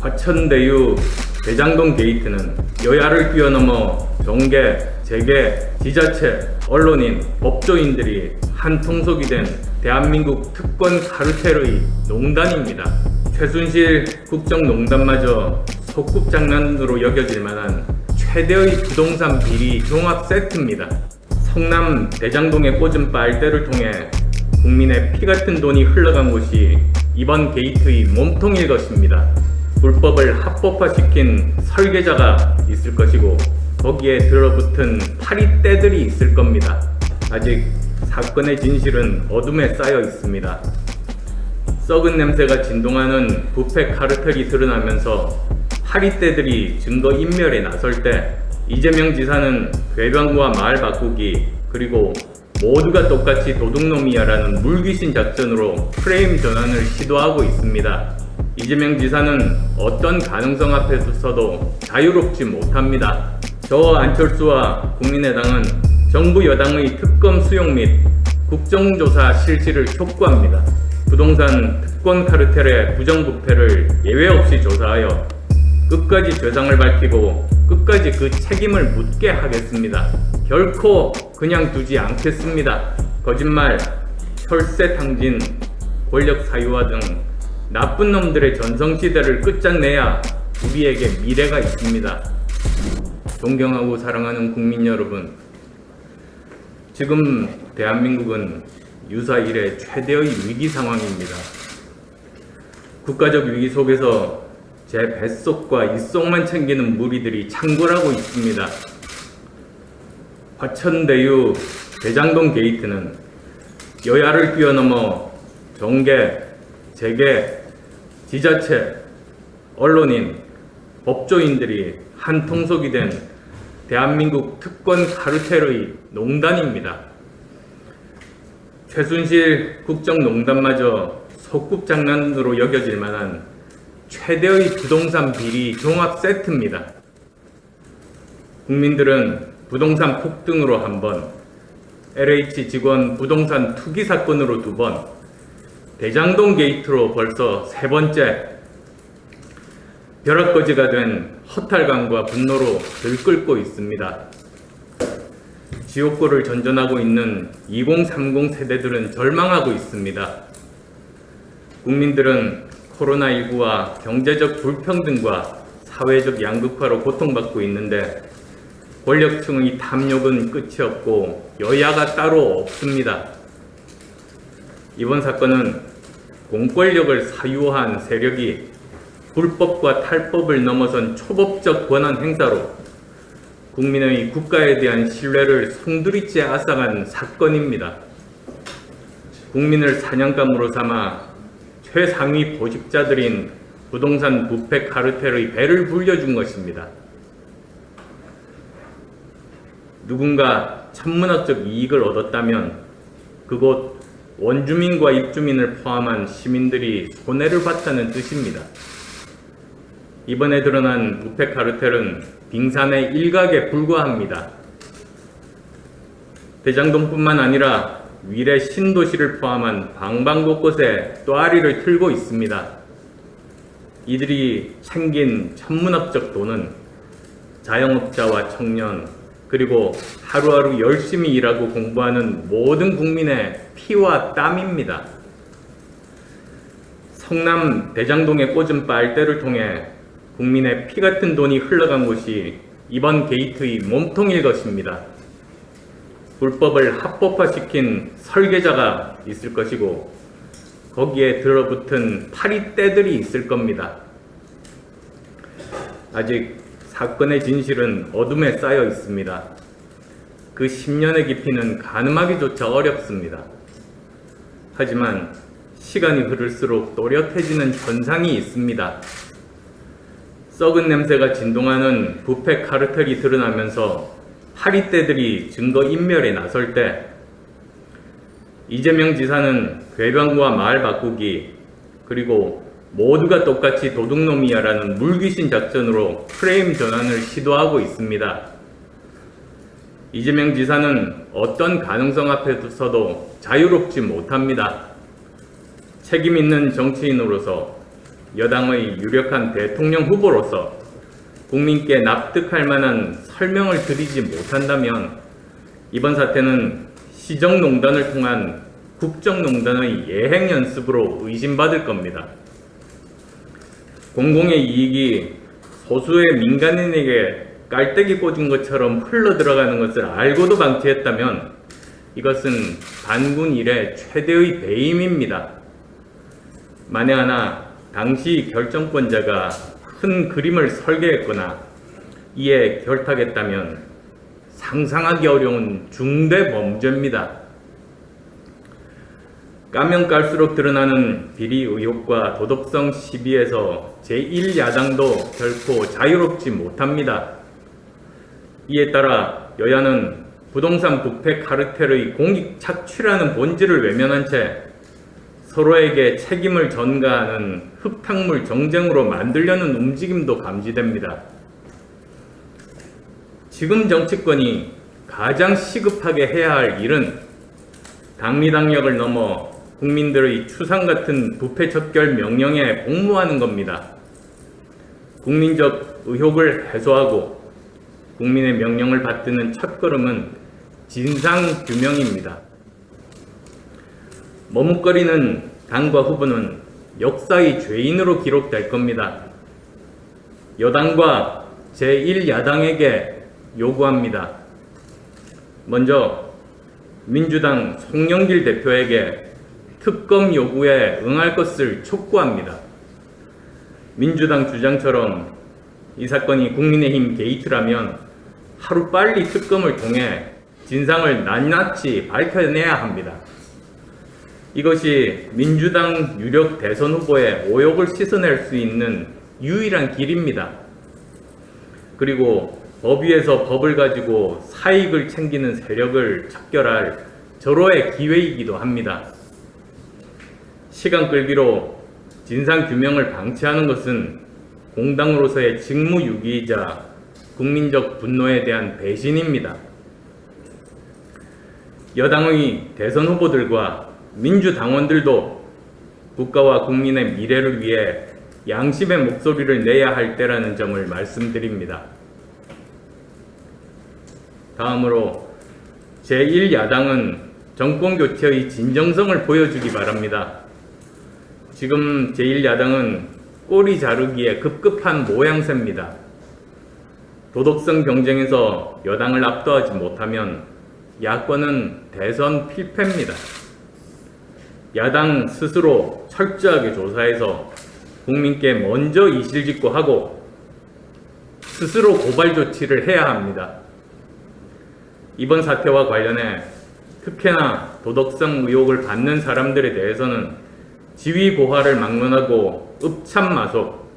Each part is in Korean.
화천대유 대장동 게이트는 여야를 뛰어넘어 정계, 재계, 지자체, 언론인, 법조인들이 한 통속이 된 대한민국 특권 카르텔의 농단입니다. 최순실 국정농단마저 소꿉장난으로 여겨질 만한 최대의 부동산 비리 종합 세트입니다. 성남 대장동에 꽂은 빨대를 통해 국민의 피 같은 돈이 흘러간 곳이 이번 게이트의 몸통일 것입니다. 불법을 합법화시킨 설계자가 있을 것이고 거기에 들어붙은 파리떼들이 있을 겁니다. 아직 사건의 진실은 어둠에 쌓여 있습니다. 썩은 냄새가 진동하는 부패 카르텔이 드러나면서 파리떼들이 증거 인멸에 나설 때 이재명 지사는 괴변과 말 바꾸기 그리고 모두가 똑같이 도둑놈이야라는 물귀신 작전으로 프레임 전환을 시도하고 있습니다. 이재명 지사는 어떤 가능성 앞에서 서도 자유롭지 못합니다. 저와 안철수와 국민의당은 정부 여당의 특검 수용 및 국정조사 실시를 촉구합니다. 부동산 특권 카르텔의 부정부패를 예외 없이 조사하여 끝까지 죄상을 밝히고 끝까지 그 책임을 묻게 하겠습니다. 결코 그냥 두지 않겠습니다. 거짓말, 혈세탕진, 권력 사유화 등 나쁜 놈들의 전성시대를 끝장내야 우리에게 미래가 있습니다. 존경하고 사랑하는 국민 여러분, 지금 대한민국은 유사 이래 최대의 위기 상황입니다. 국가적 위기 속에서 제 뱃속과 입속만 챙기는 무리들이 창궐하고 있습니다. 화천대유 대장동 게이트는 여야를 뛰어넘어 정계, 재계, 지자체, 언론인, 법조인들이 한 통속이 된 대한민국 특권 카르텔의 농단입니다. 최순실 국정농단마저 소꿉장난으로 여겨질 만한 최대의 부동산 비리 종합 세트입니다. 국민들은 부동산 폭등으로 한 번, LH 직원 부동산 투기 사건으로 2번, 대장동 게이트로 벌써 3번째, 벼락거지가 된 허탈감과 분노로 들끓고 있습니다. 지옥골을 전전하고 있는 2030 세대들은 절망하고 있습니다. 국민들은 코로나19와 경제적 불평등과 사회적 양극화로 고통받고 있는데 권력층의 탐욕은 끝이 없고 여야가 따로 없습니다. 이번 사건은 공권력을 사유한 세력이 불법과 탈법을 넘어선 초법적 권한 행사로 국민의 국가에 대한 신뢰를 송두리째 앗아간 사건입니다. 국민을 사냥감으로 삼아 최상위 보직자들인 부동산 부패 카르텔의 배를 불려준 것입니다. 누군가 천문학적 이익을 얻었다면 그곳 원주민과 입주민을 포함한 시민들이 손해를 봤다는 뜻입니다. 이번에 드러난 부패 카르텔은 빙산의 일각에 불과합니다. 대장동뿐만 아니라 위례 신도시를 포함한 방방곳곳에 또아리를 틀고 있습니다. 이들이 챙긴 천문학적 돈은 자영업자와 청년 그리고 하루하루 열심히 일하고 공부하는 모든 국민의 피와 땀입니다. 성남 대장동에 꽂은 빨대를 통해 국민의 피 같은 돈이 흘러간 곳이 이번 게이트의 몸통일 것입니다. 불법을 합법화시킨 설계자가 있을 것이고 거기에 들어붙은 파리떼들이 있을 겁니다. 아직 사건의 진실은 어둠에 쌓여 있습니다. 그 10년의 깊이는 가늠하기조차 어렵습니다. 하지만 시간이 흐를수록 또렷해지는 현상이 있습니다. 썩은 냄새가 진동하는 부패 카르텔이 드러나면서 파리떼들이 증거 인멸에 나설 때 이재명 지사는 괴변과 말 바꾸기 그리고 모두가 똑같이 도둑놈이야라는 물귀신 작전으로 프레임 전환을 시도하고 있습니다. 이재명 지사는 어떤 가능성 앞에서도 자유롭지 못합니다. 책임 있는 정치인으로서 여당의 유력한 대통령 후보로서 국민께 납득할 만한 설명을 드리지 못한다면 이번 사태는 시정농단을 통한 국정농단의 예행 연습으로 의심받을 겁니다. 공공의 이익이 소수의 민간인에게 깔때기 꽂은 것처럼 흘러들어가는 것을 알고도 방치했다면 이것은 반군 이래 최대의 배임입니다. 만에 하나 당시 결정권자가 큰 그림을 설계했거나 이에 결탁했다면 상상하기 어려운 중대 범죄입니다. 까면 깔수록 드러나는 비리 의혹과 도덕성 시비에서 제1야당도 결코 자유롭지 못합니다. 이에 따라 여야는 부동산 부패 카르텔의 공익 착취라는 본질을 외면한 채 서로에게 책임을 전가하는 흙탕물 정쟁으로 만들려는 움직임도 감지됩니다. 지금 정치권이 가장 시급하게 해야 할 일은 당리당력을 넘어 국민들의 추상 같은 부패 척결 명령에 복무하는 겁니다. 국민적 의혹을 해소하고 국민의 명령을 받드는 첫걸음은 진상규명입니다. 머뭇거리는 당과 후보는 역사의 죄인으로 기록될 겁니다. 여당과 제1야당에게 요구합니다. 먼저 민주당 송영길 대표에게 특검 요구에 응할 것을 촉구합니다. 민주당 주장처럼 이 사건이 국민의힘 게이트라면 하루빨리 특검을 통해 진상을 낱낱이 밝혀내야 합니다. 이것이 민주당 유력 대선 후보의 오욕을 씻어낼 수 있는 유일한 길입니다. 그리고 법 위에서 법을 가지고 사익을 챙기는 세력을 척결할 절호의 기회이기도 합니다. 시간 끌기로 진상규명을 방치하는 것은 공당으로서의 직무유기이자 국민적 분노에 대한 배신입니다. 여당의 대선 후보들과 민주당원들도 국가와 국민의 미래를 위해 양심의 목소리를 내야 할 때라는 점을 말씀드립니다. 다음으로 제1야당은 정권교체의 진정성을 보여주기 바랍니다. 지금 제1야당은 꼬리 자르기에 급급한 모양새입니다. 도덕성 경쟁에서 여당을 압도하지 못하면 야권은 대선 필패입니다. 야당 스스로 철저하게 조사해서 국민께 먼저 이실직고하고 스스로 고발 조치를 해야 합니다. 이번 사태와 관련해 특혜나 도덕성 의혹을 받는 사람들에 대해서는 지위 고하를 막론하고 읍참마속,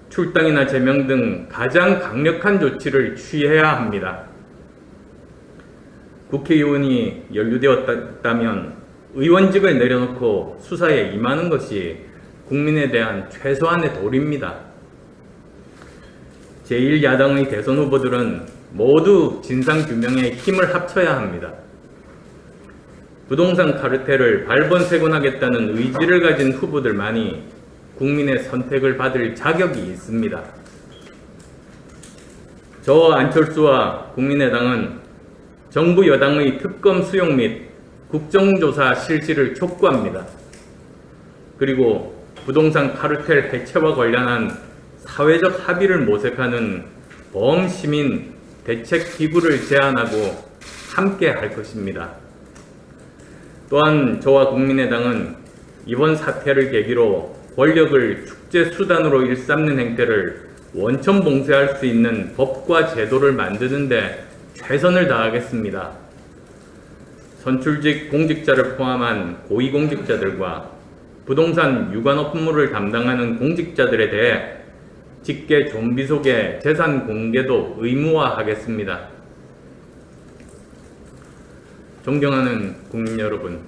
출당이나 제명 등 가장 강력한 조치를 취해야 합니다. 국회의원이 연루되었다면 의원직을 내려놓고 수사에 임하는 것이 국민에 대한 최소한의 도리입니다. 제1야당의 대선 후보들은 모두 진상규명에 힘을 합쳐야 합니다. 부동산 카르텔을 발본색원하겠다는 의지를 가진 후보들만이 국민의 선택을 받을 자격이 있습니다. 저와 안철수와 국민의당은 정부 여당의 특검 수용 및 국정조사 실시를 촉구합니다. 그리고 부동산 카르텔 해체와 관련한 사회적 합의를 모색하는 범시민 대책기구를 제안하고 함께 할 것입니다. 또한 저와 국민의당은 이번 사태를 계기로 권력을 축제 수단으로 일삼는 행태를 원천 봉쇄할 수 있는 법과 제도를 만드는 데 최선을 다하겠습니다. 선출직 공직자를 포함한 고위공직자들과 부동산 유관 업무를 담당하는 공직자들에 대해 직계 좀비 속의 재산 공개도 의무화하겠습니다. 존경하는 국민 여러분,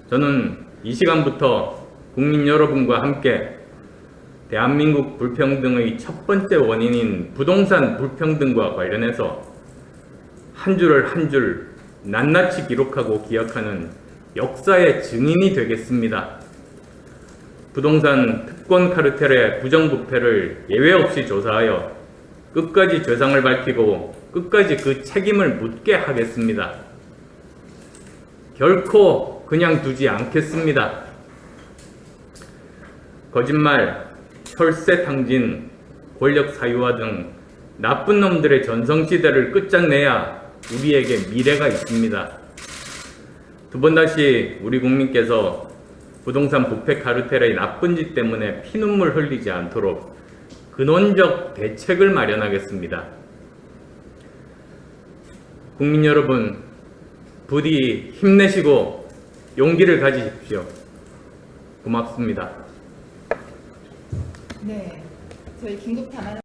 저는 이 시간부터 국민 여러분과 함께 대한민국 불평등의 첫 번째 원인인 부동산 불평등과 관련해서 한 줄을 한 줄 낱낱이 기록하고 기억하는 역사의 증인이 되겠습니다. 부동산 특권 카르텔의 부정부패를 예외 없이 조사하여 끝까지 죄상을 밝히고 끝까지 그 책임을 묻게 하겠습니다. 결코 그냥 두지 않겠습니다. 거짓말, 혈세탕진, 권력 사유화 등 나쁜 놈들의 전성시대를 끝장내야 우리에게 미래가 있습니다. 두 번 다시 우리 국민께서 부동산 부패 카르텔의 나쁜 짓 때문에 피눈물 흘리지 않도록 근원적 대책을 마련하겠습니다. 국민 여러분, 부디 힘내시고 용기를 가지십시오. 고맙습니다. 네, 저희 긴급 담화.